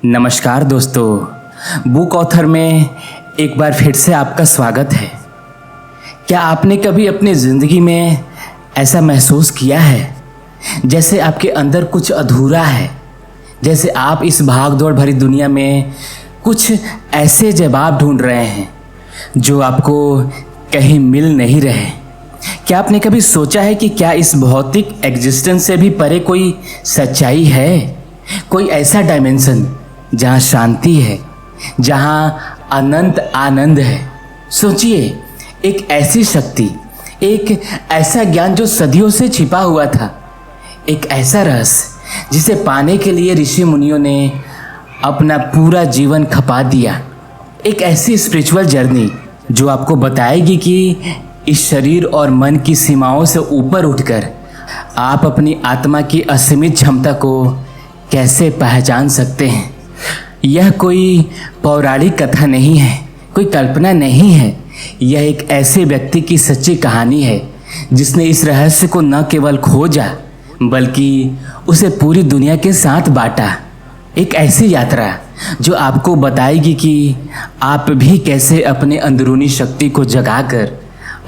नमस्कार दोस्तों, book author में एक बार फिर से आपका स्वागत है। क्या आपने कभी अपनी ज़िंदगी में ऐसा महसूस किया है जैसे आपके अंदर कुछ अधूरा है, जैसे आप इस भागदौड़ भरी दुनिया में कुछ ऐसे जवाब ढूंढ रहे हैं जो आपको कहीं मिल नहीं रहे? क्या आपने कभी सोचा है कि क्या इस भौतिक एग्जिस्टेंस से भी परे कोई सच्चाई है, कोई ऐसा डायमेंशन जहाँ शांति है, जहाँ अनंत आनंद है? सोचिए, एक ऐसी शक्ति, एक ऐसा ज्ञान जो सदियों से छिपा हुआ था, एक ऐसा रहस्य जिसे पाने के लिए ऋषि मुनियों ने अपना पूरा जीवन खपा दिया। एक ऐसी स्पिरिचुअल जर्नी जो आपको बताएगी कि इस शरीर और मन की सीमाओं से ऊपर उठकर आप अपनी आत्मा की असीमित क्षमता को कैसे पहचान सकते हैं। यह कोई पौराणिक कथा नहीं है, कोई कल्पना नहीं है। यह एक ऐसे व्यक्ति की सच्ची कहानी है जिसने इस रहस्य को न केवल खोजा बल्कि उसे पूरी दुनिया के साथ बांटा। एक ऐसी यात्रा जो आपको बताएगी कि आप भी कैसे अपने अंदरूनी शक्ति को जगाकर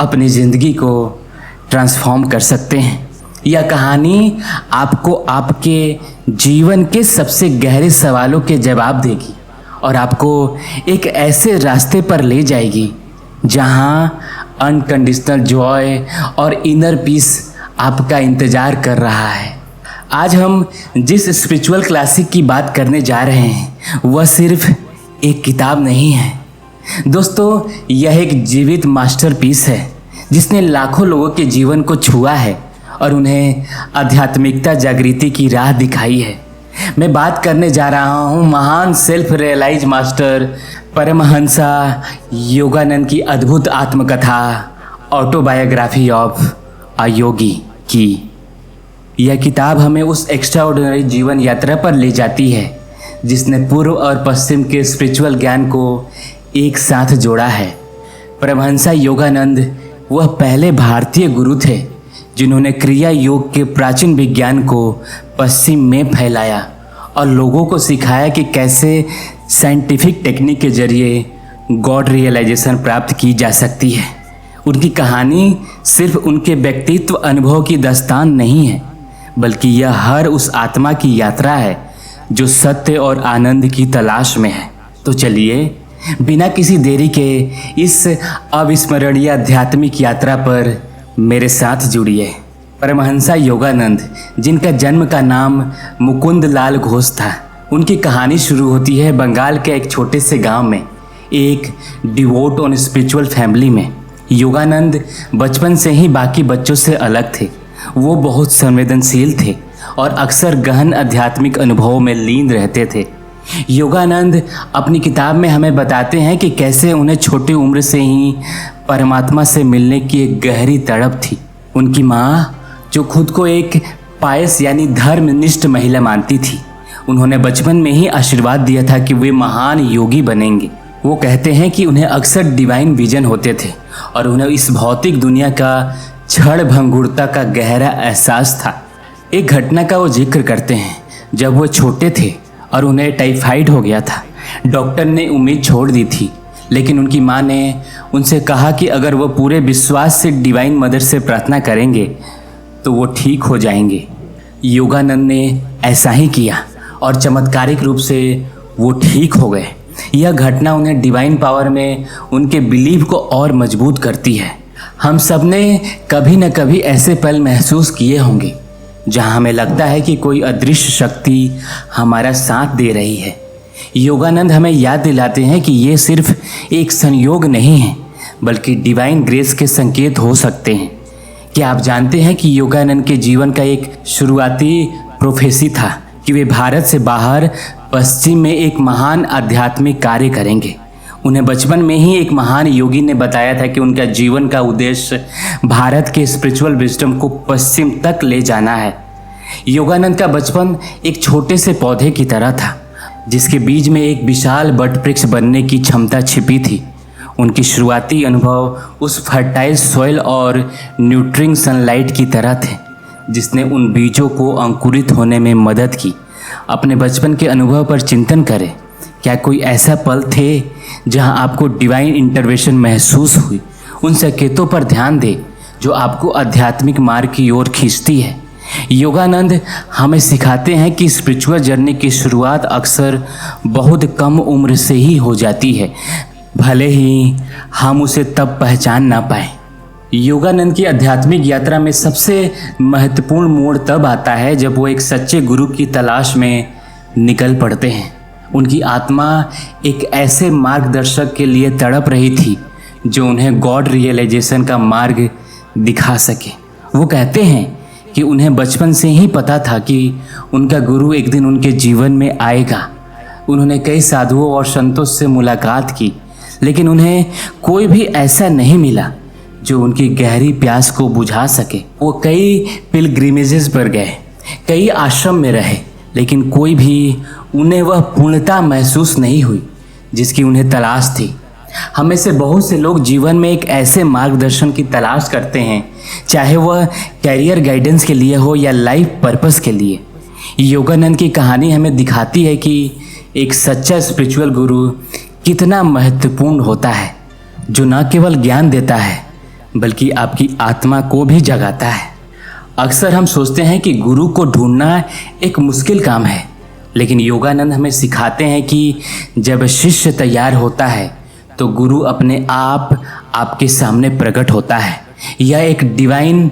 अपनी ज़िंदगी को ट्रांसफॉर्म कर सकते हैं। यह कहानी आपको आपके जीवन के सबसे गहरे सवालों के जवाब देगी और आपको एक ऐसे रास्ते पर ले जाएगी जहां अनकंडीशनल जॉय और इनर पीस आपका इंतज़ार कर रहा है। आज हम जिस स्पिरिचुअल क्लासिक की बात करने जा रहे हैं वह सिर्फ एक किताब नहीं है दोस्तों, यह एक जीवित मास्टरपीस है जिसने लाखों लोगों के जीवन को छुआ है और उन्हें आध्यात्मिकता जागृति की राह दिखाई है। मैं बात करने जा रहा हूँ महान self realize master Paramahansa Yogananda की अद्भुत आत्मकथा ऑटोबायोग्राफी ऑफ अ योगी की। यह किताब हमें उस एक्स्ट्राऑर्डिनरी जीवन यात्रा पर ले जाती है जिसने पूर्व और पश्चिम के स्पिरिचुअल ज्ञान को एक साथ जोड़ा है। परमहंसा योगानंद वह पहले भारतीय गुरु थे जिन्होंने क्रिया योग के प्राचीन विज्ञान को पश्चिम में फैलाया और लोगों को सिखाया कि कैसे साइंटिफिक टेक्निक के जरिए गॉड रियलाइजेशन प्राप्त की जा सकती है। उनकी कहानी सिर्फ उनके व्यक्तित्व अनुभव की दास्तान नहीं है बल्कि यह हर उस आत्मा की यात्रा है जो सत्य और आनंद की तलाश में है। तो चलिए बिना किसी देरी के इस अविस्मरणीय आध्यात्मिक यात्रा पर मेरे साथ जुड़िए। परमहंसा योगानंद, जिनका जन्म का नाम मुकुंद लाल घोष था, उनकी कहानी शुरू होती है बंगाल के एक छोटे से गांव में, एक डिवोट और स्पिरिचुअल फैमिली में। योगानंद बचपन से ही बाकी बच्चों से अलग थे। वो बहुत संवेदनशील थे और अक्सर गहन आध्यात्मिक अनुभवों में लीन रहते थे। योगानंद अपनी किताब में हमें बताते हैं कि कैसे उन्हें छोटी उम्र से ही परमात्मा से मिलने की एक गहरी तड़प थी। उनकी माँ, जो खुद को एक पायस यानी धर्मनिष्ठ महिला मानती थी, उन्होंने बचपन में ही आशीर्वाद दिया था कि वे महान योगी बनेंगे। वो कहते हैं कि उन्हें अक्सर डिवाइन विजन होते थे और उन्हें इस भौतिक दुनिया का क्षण भंगुरता का गहरा एहसास था। एक घटना का वो जिक्र करते हैं जब वो छोटे थे और उन्हें टाइफाइड हो गया था। डॉक्टर ने उम्मीद छोड़ दी थी, लेकिन उनकी माँ ने उनसे कहा कि अगर वो पूरे विश्वास से डिवाइन मदर से प्रार्थना करेंगे तो वो ठीक हो जाएंगे। योगानंद ने ऐसा ही किया और चमत्कारिक रूप से वो ठीक हो गए। यह घटना उन्हें डिवाइन पावर में उनके बिलीव को और मजबूत करती है। हम सब ने कभी न कभी ऐसे पल महसूस किए होंगे जहाँ हमें लगता है कि कोई अदृश्य शक्ति हमारा साथ दे रही है। योगानंद हमें याद दिलाते हैं कि ये सिर्फ एक संयोग नहीं है बल्कि डिवाइन ग्रेस के संकेत हो सकते हैं। क्या आप जानते हैं कि योगानंद के जीवन का एक शुरुआती प्रोफेसी था कि वे भारत से बाहर पश्चिम में एक महान आध्यात्मिक कार्य करेंगे। उन्हें बचपन में ही एक महान योगी ने बताया था कि उनका जीवन का उद्देश्य भारत के स्पिरिचुअल विजडम को पश्चिम तक ले जाना है। योगानंद का बचपन एक छोटे से पौधे की तरह था जिसके बीज में एक विशाल वट वृक्ष बनने की क्षमता छिपी थी। उनकी शुरुआती अनुभव उस फर्टाइल सॉइल और न्यूट्रिंग सनलाइट की तरह थे जिसने उन बीजों को अंकुरित होने में मदद की अपने बचपन के अनुभव पर चिंतन करें। क्या कोई ऐसा पल थे जहां आपको डिवाइन इंटरवेंशन महसूस हुई? उन संकेतों पर ध्यान दें जो आपको आध्यात्मिक मार्ग की ओर खींचती है। योगानंद हमें सिखाते हैं कि स्पिरिचुअल जर्नी की शुरुआत अक्सर बहुत कम उम्र से ही हो जाती है, भले ही हम उसे तब पहचान ना पाएं। योगानंद की आध्यात्मिक यात्रा में सबसे महत्वपूर्ण मोड़ तब आता है जब वो एक सच्चे गुरु की तलाश में निकल पड़ते हैं। उनकी आत्मा एक ऐसे मार्गदर्शक के लिए तड़प रही थी जो उन्हें गॉड रियलाइजेशन का मार्ग दिखा सके। वो कहते हैं कि उन्हें बचपन से ही पता था कि उनका गुरु एक दिन उनके जीवन में आएगा। उन्होंने कई साधुओं और संतों से मुलाकात की, लेकिन उन्हें कोई भी ऐसा नहीं मिला जो उनकी गहरी प्यास को बुझा सके। वो कई पिलग्रिमेजेस पर गए, कई आश्रम में रहे, लेकिन कोई भी उन्हें वह पूर्णता महसूस नहीं हुई जिसकी उन्हें तलाश थी। हमें से बहुत से लोग जीवन में एक ऐसे मार्गदर्शन की तलाश करते हैं, चाहे वह कैरियर गाइडेंस के लिए हो या लाइफ पर्पस के लिए। योगानंद की कहानी हमें दिखाती है कि एक सच्चा स्पिरिचुअल गुरु कितना महत्वपूर्ण होता है, जो न केवल ज्ञान देता है बल्कि आपकी आत्मा को भी जगाता है। अक्सर हम सोचते हैं कि गुरु को ढूंढना एक मुश्किल काम है, लेकिन योगानंद हमें सिखाते हैं कि जब शिष्य तैयार होता है तो गुरु अपने आप आपके सामने प्रकट होता है। यह एक डिवाइन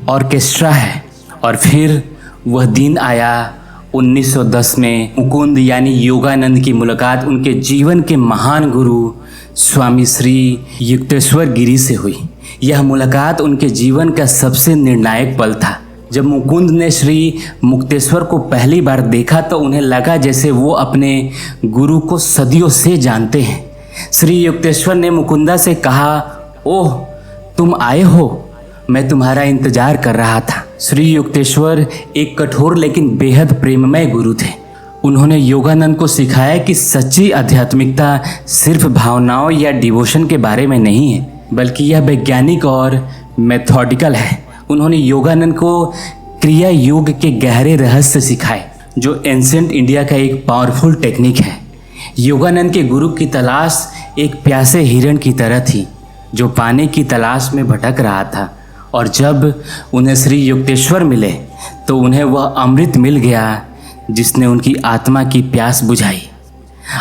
ऑर्केस्ट्रा है। और फिर वह दिन आया 1910 में मुकुंद यानी योगानंद की मुलाकात उनके जीवन के महान गुरु स्वामी श्री युक्तेश्वर गिरी से हुई। यह मुलाकात उनके जीवन का सबसे निर्णायक पल था। जब मुकुंद ने श्री मुक्तेश्वर को पहली बार देखा तो उन्हें लगा जैसे वो अपने गुरु को सदियों से जानते हैं। श्री युक्तेश्वर ने मुकुंदा से कहा, ओह तुम आए हो, मैं तुम्हारा इंतजार कर रहा था। श्री युक्तेश्वर एक कठोर लेकिन बेहद प्रेममय गुरु थे। उन्होंने योगानंद को सिखाया कि सच्ची आध्यात्मिकता सिर्फ भावनाओं या डिवोशन के बारे में नहीं है, बल्कि यह वैज्ञानिक और मेथोडिकल है। उन्होंने योगानंद को क्रिया योग के गहरे रहस्य सिखाए, जो एंशिएंट इंडिया का एक पावरफुल टेक्निक है। योगानंद के गुरु की तलाश एक प्यासे हिरण की तरह थी जो पानी की तलाश में भटक रहा था, और जब उन्हें श्री युक्तेश्वर मिले तो उन्हें वह अमृत मिल गया जिसने उनकी आत्मा की प्यास बुझाई।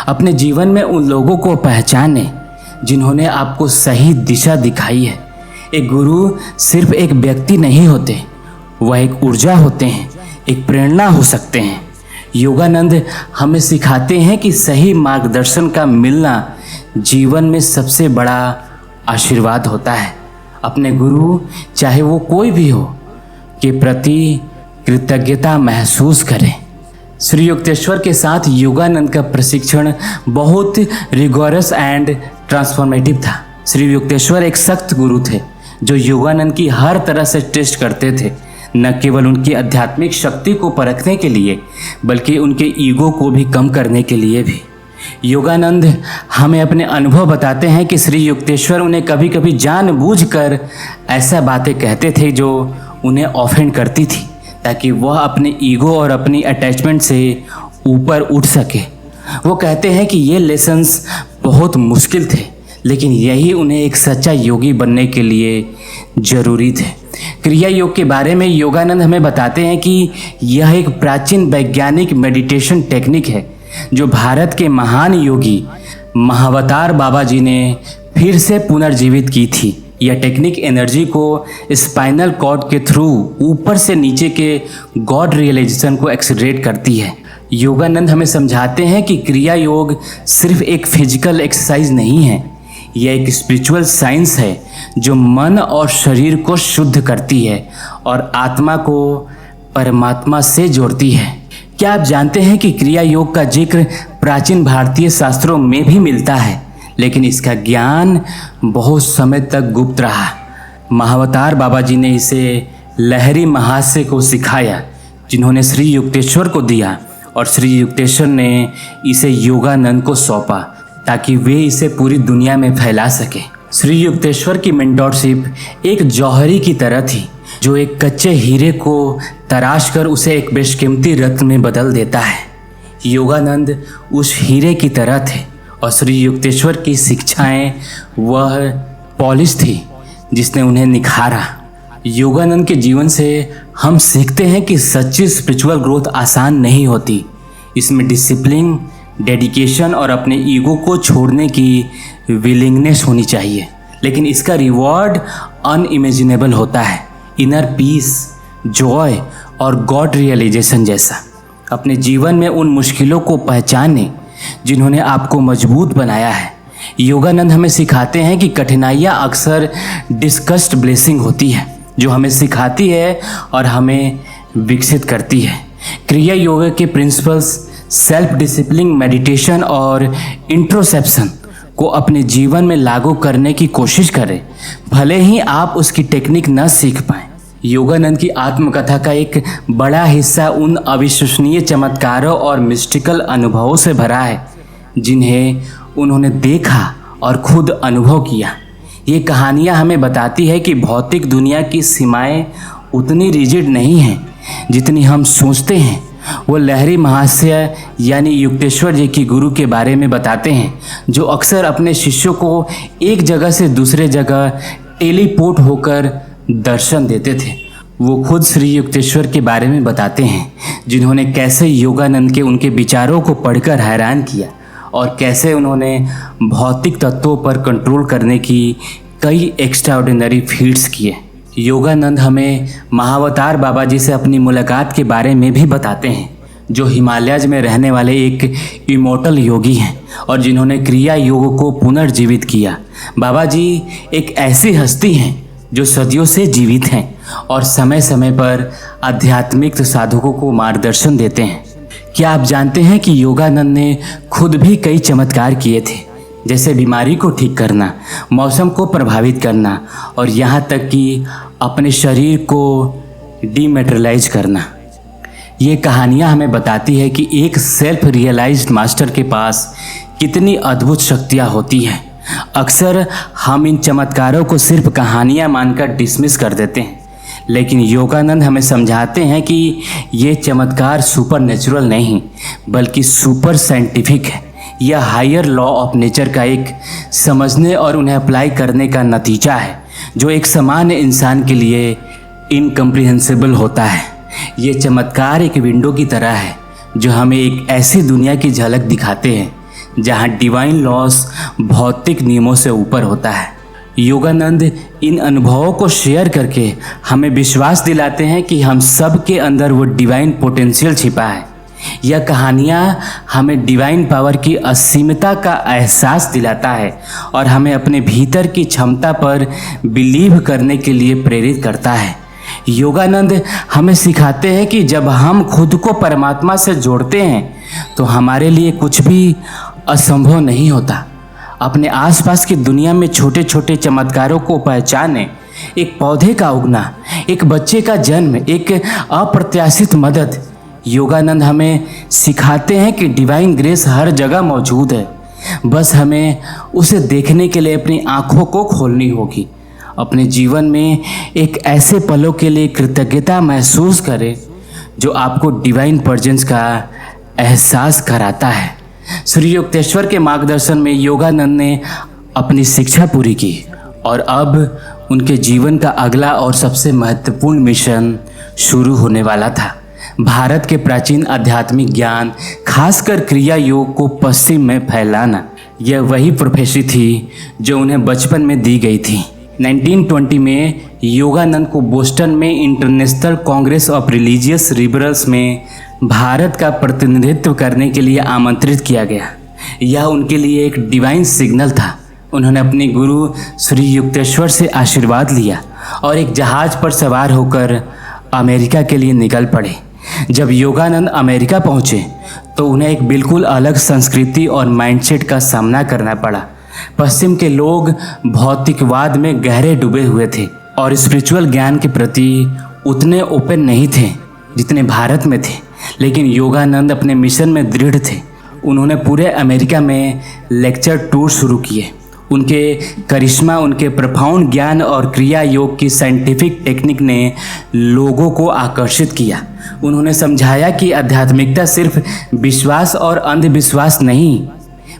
अपने जीवन में उन लोगों को पहचाने जिन्होंने आपको सही दिशा दिखाई है। एक गुरु सिर्फ एक व्यक्ति नहीं होते, वह एक ऊर्जा होते हैं, एक प्रेरणा हो सकते हैं। योगानंद हमें सिखाते हैं कि सही मार्गदर्शन का मिलना जीवन में सबसे बड़ा आशीर्वाद होता है। अपने गुरु, चाहे वो कोई भी हो, के प्रति कृतज्ञता महसूस करें। श्री युक्तेश्वर के साथ योगानंद का प्रशिक्षण बहुत रिगोरस एंड ट्रांसफॉर्मेटिव था। श्री युक्तेश्वर एक सख्त गुरु थे जो योगानंद की हर तरह से टेस्ट करते थे, न केवल उनकी आध्यात्मिक शक्ति को परखने के लिए बल्कि उनके ईगो को भी कम करने के लिए भी। योगानंद हमें अपने अनुभव बताते हैं कि श्री युक्तेश्वर उन्हें कभी कभी जानबूझकर ऐसा बातें कहते थे जो उन्हें ऑफेंड करती थी, ताकि वह अपने ईगो और अपनी अटैचमेंट से ऊपर उठ सके। वो कहते हैं कि ये लेसन्स बहुत मुश्किल थे, लेकिन यही उन्हें एक सच्चा योगी बनने के लिए ज़रूरी थे। क्रिया योग के बारे में योगानंद हमें बताते हैं कि यह एक प्राचीन वैज्ञानिक मेडिटेशन टेक्निक है जो भारत के महान योगी महावतार बाबा जी ने फिर से पुनर्जीवित की थी। यह टेक्निक एनर्जी को स्पाइनल कॉर्ड के थ्रू ऊपर से नीचे के गॉड रियलाइजेशन को एक्सीलरेट करती है। योगानंद हमें समझाते हैं कि क्रिया योग सिर्फ एक फिजिकल एक्सरसाइज नहीं है, यह एक स्पिरिचुअल साइंस है जो मन और शरीर को शुद्ध करती है और आत्मा को परमात्मा से जोड़ती है। क्या आप जानते हैं कि क्रिया योग का जिक्र प्राचीन भारतीय शास्त्रों में भी मिलता है, लेकिन इसका ज्ञान बहुत समय तक गुप्त रहा। महावतार बाबा जी ने इसे लहरी महाशय को सिखाया, जिन्होंने श्री युक्तेश्वर को दिया, और श्री युक्तेश्वर ने इसे योगानंद को सौंपा ताकि वे इसे पूरी दुनिया में फैला सके। श्री युक्तेश्वर की मेंटोरशिप एक जौहरी की तरह थी जो एक कच्चे हीरे को तराश कर उसे एक बेशकीमती रत्न में बदल देता है। योगानंद उस हीरे की तरह थे और श्री युक्तेश्वर की शिक्षाएं वह पॉलिश थी जिसने उन्हें निखारा। योगानंद के जीवन से हम सीखते हैं कि सच्ची स्पिरिचुअल ग्रोथ आसान नहीं होती। इसमें डिसिप्लिन, डेडिकेशन और अपने ईगो को छोड़ने की विलिंगनेस होनी चाहिए, लेकिन इसका रिवॉर्ड अनइमेजिनेबल होता है। इनर पीस, जॉय और गॉड रियलाइजेशन जैसा। अपने जीवन में उन मुश्किलों को पहचाने जिन्होंने आपको मजबूत बनाया है। योगानंद हमें सिखाते हैं कि कठिनाइयाँ अक्सर डिस्कस्ड ब्लेसिंग होती है जो हमें सिखाती है और हमें विकसित करती है। क्रिया योगा के प्रिंसिपल्स सेल्फ डिसिप्लिन, मेडिटेशन और इंट्रोस्पेक्शन को अपने जीवन में लागू करने की कोशिश करें, भले ही आप उसकी टेक्निक न सीख पाएं। योगानंद की आत्मकथा का एक बड़ा हिस्सा उन अविश्वसनीय चमत्कारों और मिस्टिकल अनुभवों से भरा है जिन्हें उन्होंने देखा और खुद अनुभव किया। ये कहानियाँ हमें बताती है कि भौतिक दुनिया की सीमाएं उतनी रिजिड नहीं हैं जितनी हम सोचते हैं। वो लहरी महाशय यानी युक्तेश्वर जी की गुरु के बारे में बताते हैं जो अक्सर अपने शिष्यों को एक जगह से दूसरे जगह टेलीपोर्ट होकर दर्शन देते थे। वो खुद श्री युक्तेश्वर के बारे में बताते हैं जिन्होंने कैसे योगानंद के उनके विचारों को पढ़कर हैरान किया और कैसे उन्होंने भौतिक तत्वों पर कंट्रोल करने की कई एक्स्ट्राऑर्डिनरी फीट्स किए। योगानंद हमें महाअवतार बाबा जी से अपनी मुलाकात के बारे में भी बताते हैं जो हिमालयज में रहने वाले एक इमोर्टल योगी हैं और जिन्होंने क्रिया योग को पुनर्जीवित किया। बाबा जी एक ऐसी हस्ती हैं जो सदियों से जीवित हैं और समय समय पर आध्यात्मिक साधकों को मार्गदर्शन देते हैं। क्या आप जानते हैं कि योगानंद ने खुद भी कई चमत्कार किए थे, जैसे बीमारी को ठीक करना, मौसम को प्रभावित करना और यहाँ तक कि अपने शरीर को डीमेटेरियलाइज करना। ये कहानियाँ हमें बताती है कि एक सेल्फ रियलाइज्ड मास्टर के पास कितनी अद्भुत शक्तियाँ होती हैं। अक्सर हम इन चमत्कारों को सिर्फ कहानियाँ मानकर डिसमिस कर देते हैं, लेकिन योगानंद हमें समझाते हैं कि ये चमत्कार सुपर नेचुरल नहीं बल्कि सुपर साइंटिफिक है। यह हायर लॉ ऑफ नेचर का एक समझने और उन्हें अप्लाई करने का नतीजा है जो एक सामान्य इंसान के लिए इनकम्प्रिहेंसिबल होता है। ये चमत्कार एक विंडो की तरह है जो हमें एक ऐसी दुनिया की झलक दिखाते हैं जहाँ डिवाइन लॉस भौतिक नियमों से ऊपर होता है। योगानंद इन अनुभवों को शेयर करके हमें विश्वास दिलाते हैं कि हम सब के अंदर वो डिवाइन पोटेंशियल छिपा है। यह कहानियाँ हमें डिवाइन पावर की असीमता का एहसास दिलाता है और हमें अपने भीतर की क्षमता पर बिलीव करने के लिए प्रेरित करता है। योगानंद हमें सिखाते हैं कि जब हम खुद को परमात्मा से जोड़ते हैं तो हमारे लिए कुछ भी असंभव नहीं होता। अपने आसपास की दुनिया में छोटे छोटे चमत्कारों को पहचाने, एक पौधे का उगना, एक बच्चे का जन्म, एक अप्रत्याशित मदद। योगानंद हमें सिखाते हैं कि डिवाइन ग्रेस हर जगह मौजूद है, बस हमें उसे देखने के लिए अपनी आँखों को खोलनी होगी। अपने जीवन में एक ऐसे पलों के लिए कृतज्ञता महसूस करें जो आपको डिवाइन प्रेजेंस का एहसास कराता है। श्री युक्तेश्वर के मार्गदर्शन में योगानंद ने अपनी शिक्षा पूरी की और अब उनके जीवन का अगला और सबसे महत्वपूर्ण मिशन शुरू होने वाला था। भारत के प्राचीन आध्यात्मिक ज्ञान, खासकर क्रिया योग को पश्चिम में फैलाना। यह वही प्रोफेसी थी जो उन्हें बचपन में दी गई थी। 1920 में योगानंद को बोस्टन में international Congress of religious liberals में भारत का प्रतिनिधित्व करने के लिए आमंत्रित किया गया। यह उनके लिए एक डिवाइन सिग्नल था। उन्होंने अपने गुरु श्री युक्तेश्वर से आशीर्वाद लिया और एक जहाज पर सवार होकर अमेरिका के लिए निकल पड़े। जब योगानंद अमेरिका पहुंचे तो उन्हें एक बिल्कुल अलग संस्कृति और माइंडसेट का सामना करना पड़ा। पश्चिम के लोग भौतिकवाद में गहरे डूबे हुए थे और स्पिरिचुअल ज्ञान के प्रति उतने ओपन नहीं थे जितने भारत में थे, लेकिन योगानंद अपने मिशन में दृढ़ थे। उन्होंने पूरे अमेरिका में लेक्चर टूर शुरू किए। उनके करिश्मा, उनके प्रफाउंड ज्ञान और क्रिया योग की साइंटिफिक टेक्निक ने लोगों को आकर्षित किया। उन्होंने समझाया कि आध्यात्मिकता सिर्फ विश्वास और अंधविश्वास नहीं,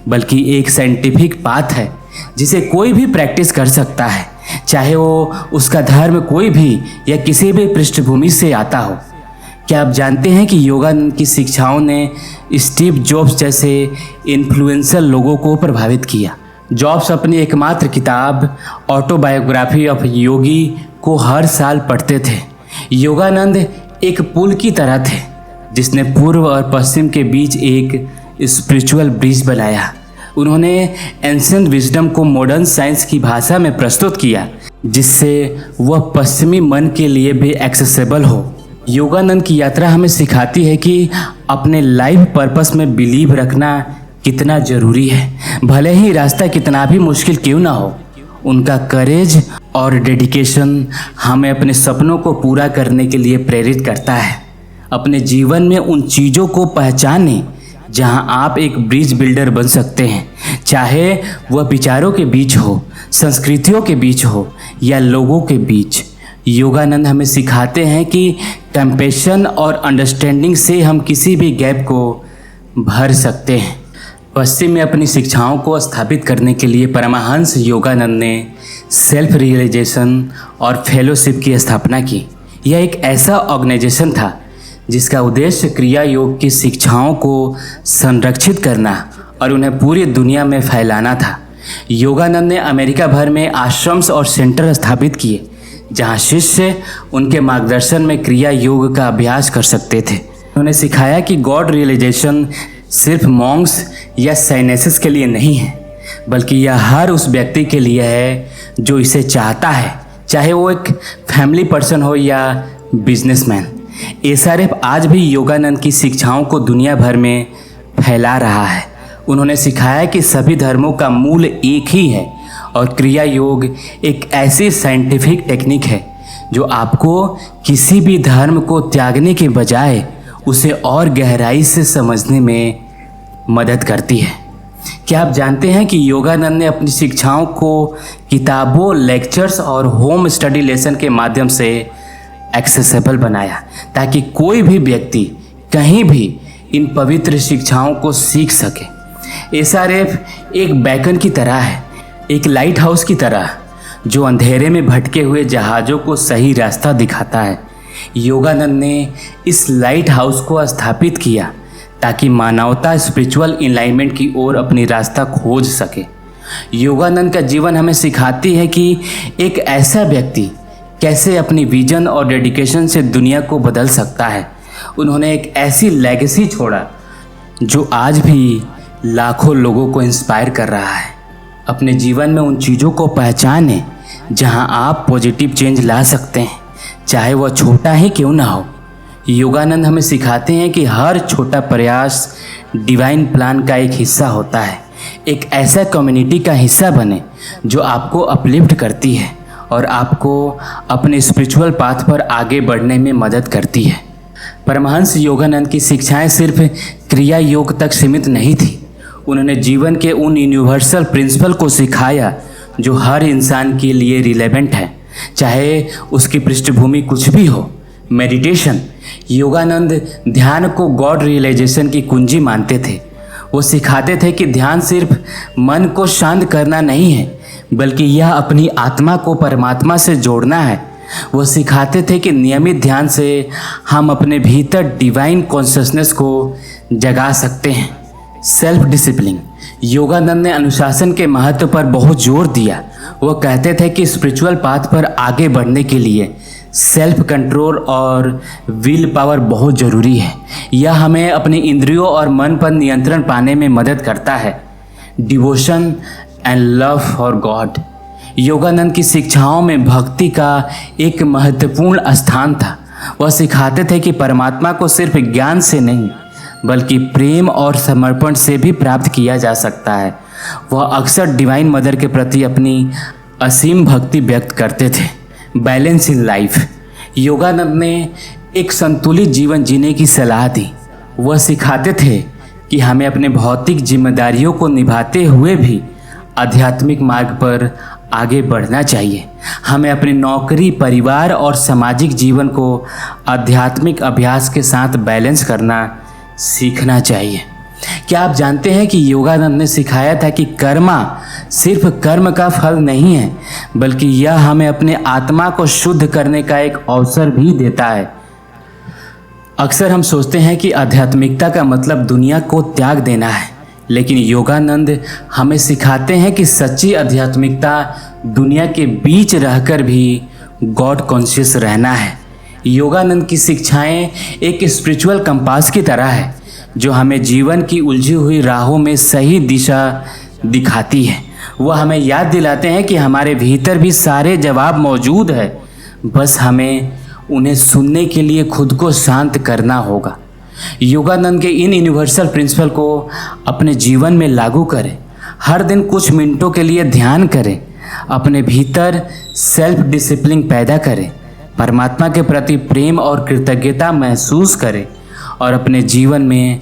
बल्कि एक साइंटिफिक पाथ है जिसे कोई भी प्रैक्टिस कर सकता है, चाहे वो उसका धर्म कोई भी या किसी भी पृष्ठभूमि से आता हो। क्या आप जानते हैं कि योगानंद की शिक्षाओं ने स्टीव जॉब्स जैसे इन्फ्लुएंसर लोगों को प्रभावित किया। जॉब्स अपनी एकमात्र किताब ऑटोबायोग्राफी ऑफ योगी को हर साल पढ़ते थे। योगानंद एक पुल की तरह थे जिसने पूर्व और पश्चिम के बीच एक स्पिरिचुअल ब्रिज बनाया। उन्होंने एंशिएंट विजडम को मॉडर्न साइंस की भाषा में प्रस्तुत किया, जिससे वह पश्चिमी मन के लिए भी एक्सेसिबल हो। योगानंद की यात्रा हमें सिखाती है कि अपने लाइफ पर्पस में बिलीव रखना कितना ज़रूरी है। भले ही रास्ता कितना भी मुश्किल क्यों ना हो, उनका करेज और डेडिकेशन हमें अपने सपनों को पूरा करने के लिए प्रेरित करता है। अपने जीवन में उन चीज़ों को पहचानें जहां आप एक ब्रिज बिल्डर बन सकते हैं, चाहे वह विचारों के बीच हो, संस्कृतियों के बीच हो या लोगों के बीच। योगानंद हमें सिखाते हैं कि कंपैशन और अंडरस्टैंडिंग से हम किसी भी गैप को भर सकते हैं। पश्चिम में अपनी शिक्षाओं को स्थापित करने के लिए परमहंस योगानंद ने सेल्फ रियलाइजेशन और फेलोशिप की स्थापना की। यह एक ऐसा ऑर्गेनाइजेशन था जिसका उद्देश्य क्रिया योग की शिक्षाओं को संरक्षित करना और उन्हें पूरी दुनिया में फैलाना था। योगानंद ने अमेरिका भर में आश्रम्स और सेंटर स्थापित किए जहां शिष्य उनके मार्गदर्शन में क्रिया योग का अभ्यास कर सकते थे। उन्होंने सिखाया कि गॉड रियलाइजेशन सिर्फ मॉन्क्स या साइनेसिस के लिए नहीं है, बल्कि यह हर उस व्यक्ति के लिए है जो इसे चाहता है, चाहे वो एक फैमिली पर्सन हो या बिजनेसमैन। एसआरएफ आज भी योगानंद की शिक्षाओं को दुनिया भर में फैला रहा है। उन्होंने सिखाया कि सभी धर्मों का मूल एक ही है और क्रिया योग एक ऐसी साइंटिफिक टेक्निक है जो आपको किसी भी धर्म को त्यागने के बजाय उसे और गहराई से समझने में मदद करती है। क्या आप जानते हैं कि योगानंद ने अपनी शिक्षाओं को किताबों, लेक्चर्स और होम स्टडी लेसन के माध्यम से एक्सेसिबल बनाया ताकि कोई भी व्यक्ति कहीं भी इन पवित्र शिक्षाओं को सीख सके। एसआरएफ एक बैकन की तरह है, एक लाइट हाउस की तरह जो अंधेरे में भटके हुए जहाज़ों को सही रास्ता दिखाता है। योगानंद ने इस लाइट हाउस को स्थापित किया ताकि मानवता स्पिरिचुअल इनलाइनमेंट की ओर अपनी रास्ता खोज सके। योगानंद का जीवन हमें सिखाती है कि एक ऐसा व्यक्ति कैसे अपनी विजन और डेडिकेशन से दुनिया को बदल सकता है। उन्होंने एक ऐसी लेगेसी छोड़ा जो आज भी लाखों लोगों को इंस्पायर कर रहा है। अपने जीवन में उन चीज़ों को पहचानें जहां आप पॉजिटिव चेंज ला सकते हैं, चाहे वह छोटा ही क्यों ना हो। योगानंद हमें सिखाते हैं कि हर छोटा प्रयास डिवाइन प्लान का एक हिस्सा होता है। एक ऐसा कम्युनिटी का हिस्सा बने जो आपको अपलिफ्ट करती है और आपको अपने स्पिरिचुअल पाथ पर आगे बढ़ने में मदद करती है। परमहंस योगानंद की शिक्षाएं सिर्फ क्रिया योग तक सीमित नहीं थी। उन्होंने जीवन के उन यूनिवर्सल प्रिंसिपल को सिखाया जो हर इंसान के लिए रिलेवेंट है, चाहे उसकी पृष्ठभूमि कुछ भी हो। मेडिटेशन, योगानंद ध्यान को गॉड रियलाइजेशन की कुंजी मानते थे। वो सिखाते थे कि ध्यान सिर्फ मन को शांत करना नहीं है, बल्कि यह अपनी आत्मा को परमात्मा से जोड़ना है। वो सिखाते थे कि नियमित ध्यान से हम अपने भीतर डिवाइन कॉन्शियसनेस को जगा सकते हैं। सेल्फ डिसिप्लिन, योगानंद ने अनुशासन के महत्व पर बहुत जोर दिया। वो कहते थे कि स्पिरिचुअल पाथ पर आगे बढ़ने के लिए सेल्फ कंट्रोल और विल पावर बहुत ज़रूरी है। यह हमें अपने इंद्रियों और मन पर नियंत्रण पाने में मदद करता है। Devotion and love for God, Yogananda की शिक्षाओं में भक्ति का एक महत्वपूर्ण स्थान था। वह सिखाते थे कि परमात्मा को सिर्फ ज्ञान से नहीं बल्कि प्रेम और समर्पण से भी प्राप्त किया जा सकता है। वह अक्सर डिवाइन मदर के प्रति अपनी असीम भक्ति व्यक्त करते थे। बैलेंस इन लाइफ, योगानंद ने एक संतुलित जीवन जीने की सलाह दी। वह सिखाते थे कि हमें अपने भौतिक जिम्मेदारियों को निभाते हुए भी आध्यात्मिक मार्ग पर आगे बढ़ना चाहिए। हमें अपनी नौकरी, परिवार और सामाजिक जीवन को आध्यात्मिक अभ्यास के साथ बैलेंस करना सीखना चाहिए। क्या आप जानते हैं कि योगानंद ने सिखाया था कि कर्मा सिर्फ कर्म का फल नहीं है, बल्कि यह हमें अपने आत्मा को शुद्ध करने का एक अवसर भी देता है। अक्सर हम सोचते हैं कि आध्यात्मिकता का मतलब दुनिया को त्याग देना है, लेकिन योगानंद हमें सिखाते हैं कि सच्ची आध्यात्मिकता दुनिया के बीच रहकर भी गॉड कॉन्शियस रहना है। योगानंद की शिक्षाएं एक स्पिरिचुअल कंपास की तरह है, जो हमें जीवन की उलझी हुई राहों में सही दिशा दिखाती है। वह हमें याद दिलाते हैं कि हमारे भीतर भी सारे जवाब मौजूद है, बस हमें उन्हें सुनने के लिए खुद को शांत करना होगा। योगानंद के इन यूनिवर्सल प्रिंसिपल को अपने जीवन में लागू करें। हर दिन कुछ मिनटों के लिए ध्यान करें, अपने भीतर सेल्फ डिसिप्लिन पैदा करें, परमात्मा के प्रति प्रेम और कृतज्ञता महसूस करें और अपने जीवन में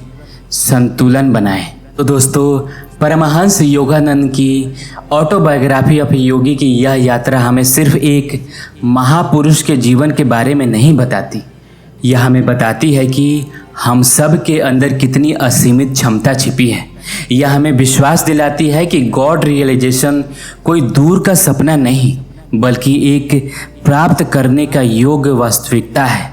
संतुलन बनाएं। तो दोस्तों, परमहंस योगानंद की ऑटोबायोग्राफी ऑफ योगी की यह यात्रा हमें सिर्फ एक महापुरुष के जीवन के बारे में नहीं बताती, यह हमें बताती है कि हम सब के अंदर कितनी असीमित क्षमता छिपी है। यह हमें विश्वास दिलाती है कि गॉड रियलाइजेशन कोई दूर का सपना नहीं, बल्कि एक प्राप्त करने का योग्य वास्तविकता है।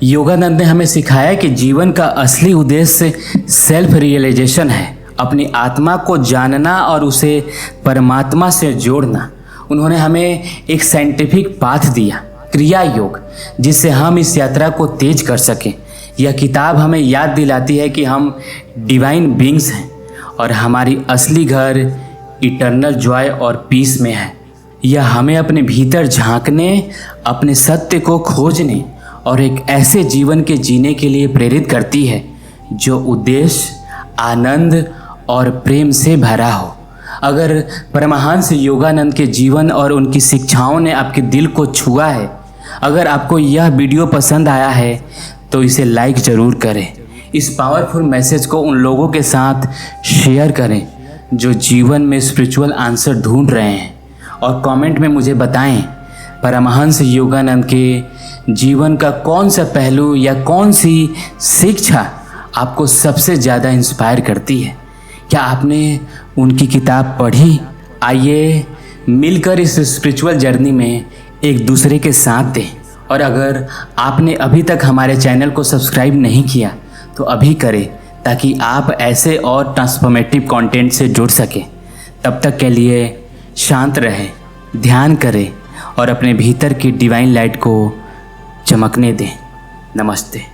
योगानंद ने हमें सिखाया कि जीवन का असली उद्देश्य सेल्फ रियलाइजेशन है, अपनी आत्मा को जानना और उसे परमात्मा से जोड़ना। उन्होंने हमें एक साइंटिफिक पाथ दिया, क्रिया योग, जिससे हम इस यात्रा को तेज कर सकें। यह किताब हमें याद दिलाती है कि हम डिवाइन बीइंग्स हैं और हमारी असली घर इटर्नल जॉय और पीस में है। यह हमें अपने भीतर झांकने, अपने सत्य को खोजने और एक ऐसे जीवन के जीने के लिए प्रेरित करती है जो उद्देश्य, आनंद और प्रेम से भरा हो। अगर परमहंस योगानंद के जीवन और उनकी शिक्षाओं ने आपके दिल को छुआ है, अगर आपको यह वीडियो पसंद आया है, तो इसे लाइक ज़रूर करें। इस पावरफुल मैसेज को उन लोगों के साथ शेयर करें जो जीवन में स्पिरिचुअल आंसर ढूंढ रहे हैं, और कमेंट में मुझे बताएं परमहंस योगानंद के जीवन का कौन सा पहलू या कौन सी शिक्षा आपको सबसे ज़्यादा इंस्पायर करती है। क्या आपने उनकी किताब पढ़ी? आइए मिलकर इस स्पिरिचुअल जर्नी में एक दूसरे के साथ दें। और अगर आपने अभी तक हमारे चैनल को सब्सक्राइब नहीं किया तो अभी करें, ताकि आप ऐसे और ट्रांसफॉर्मेटिव कंटेंट से जुड़ सकें। तब तक के लिए शांत रहें, ध्यान करें और अपने भीतर की डिवाइन लाइट को चमकने दें। नमस्ते।